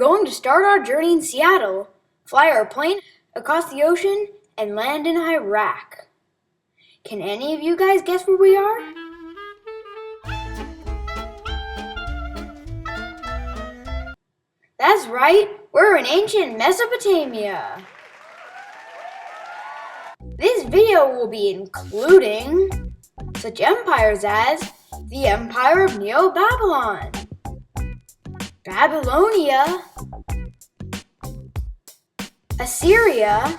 going to start our journey in Seattle, fly our plane across the ocean, and land in Iraq. Can any of you guys guess where we are? That's right, we're in ancient Mesopotamia. This video will be including such empires as the Empire of Neo-Babylon, Babylonia, Assyria,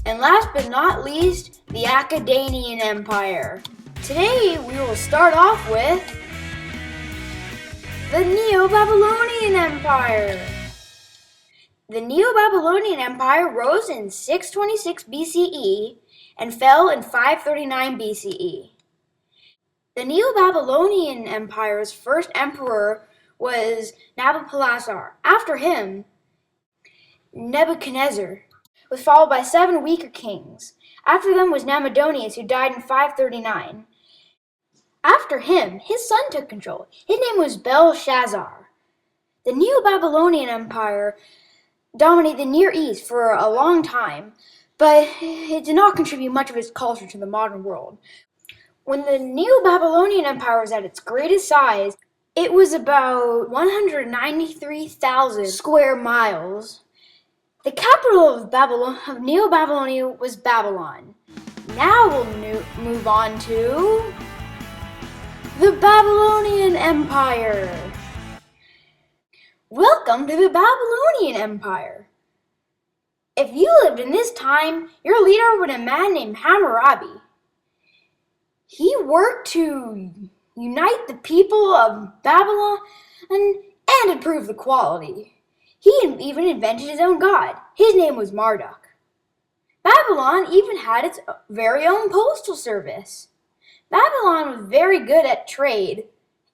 and last but not least, the Akkadian Empire. Today we will start off with the Neo-Babylonian Empire. The Neo-Babylonian Empire rose in 626 BCE and fell in 539 BCE. The Neo-Babylonian Empire's first emperor was Nabopolassar. After him, Nebuchadnezzar was followed by 7 weaker kings. After them was Nabonidus, who died in 539. After him, his son took control. His name was Belshazzar. The Neo-Babylonian Empire dominated the Near East for a long time, but it did not contribute much of its culture to the modern world. When the Neo-Babylonian Empire was at its greatest size, it was about 193,000 square miles. The capital of Neo-Babylonia was Babylon. Now we'll move on to the Babylonian Empire. Welcome to the Babylonian Empire. If you lived in this time, your leader was a man named Hammurabi. He worked to unite the people of Babylon and improve the quality. He even invented his own god. His name was Marduk. Babylon even had its very own postal service. Babylon was very good at trade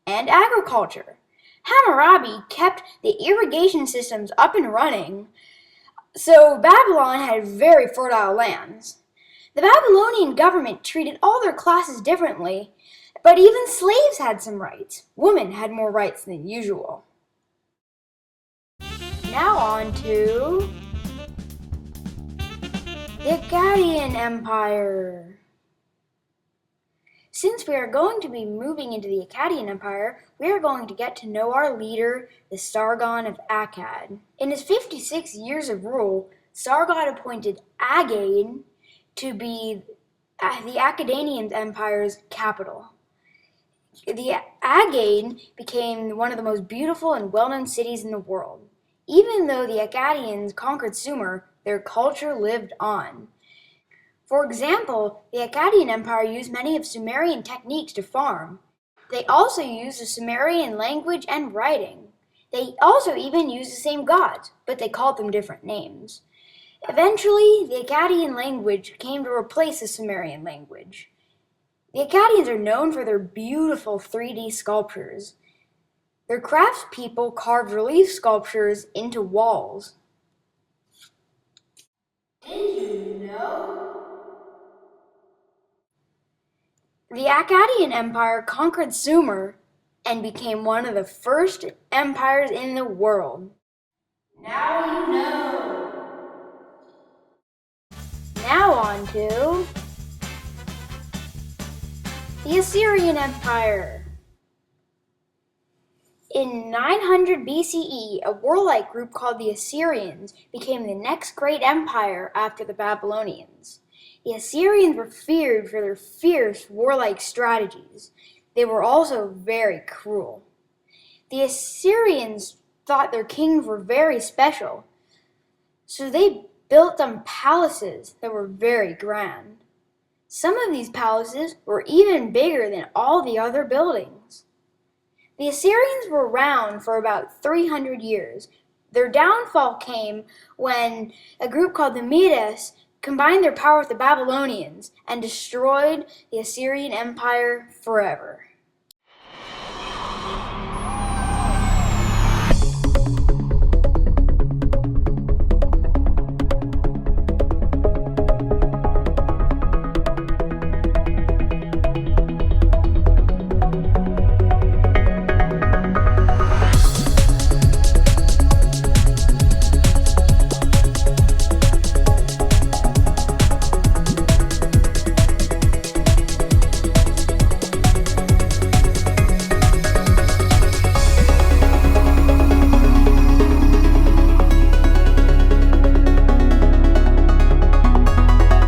and agriculture. Hammurabi kept the irrigation systems up and running, so Babylon had very fertile lands. The Babylonian government treated all their classes differently, but even slaves had some rights. Women had more rights than usual. Now on to the Akkadian Empire. Since we are going to be moving into the Akkadian Empire, we are going to get to know our leader, the Sargon of Akkad. In his 56 years of rule, Sargon appointed Agade to be the Akkadian Empire's capital. The Agade became one of the most beautiful and well-known cities in the world. Even though the Akkadians conquered Sumer, their culture lived on. For example, the Akkadian Empire used many of Sumerian techniques to farm. They also used the Sumerian language and writing. They also even used the same gods, but they called them different names. Eventually, the Akkadian language came to replace the Sumerian language. The Akkadians are known for their beautiful 3D sculptures. Their craftspeople carved relief sculptures into walls. Did you know? The Akkadian Empire conquered Sumer and became one of the first empires in the world. Now you know. Now on to the Assyrian Empire. In 900 BCE, a warlike group called the Assyrians became the next great empire after the Babylonians. The Assyrians were feared for their fierce warlike strategies. They were also very cruel. The Assyrians thought their kings were very special, so they built them palaces that were very grand. Some of these palaces were even bigger than all the other buildings. The Assyrians were around for about 300 years. Their downfall came when a group called the Medes combined their power with the Babylonians and destroyed the Assyrian Empire forever.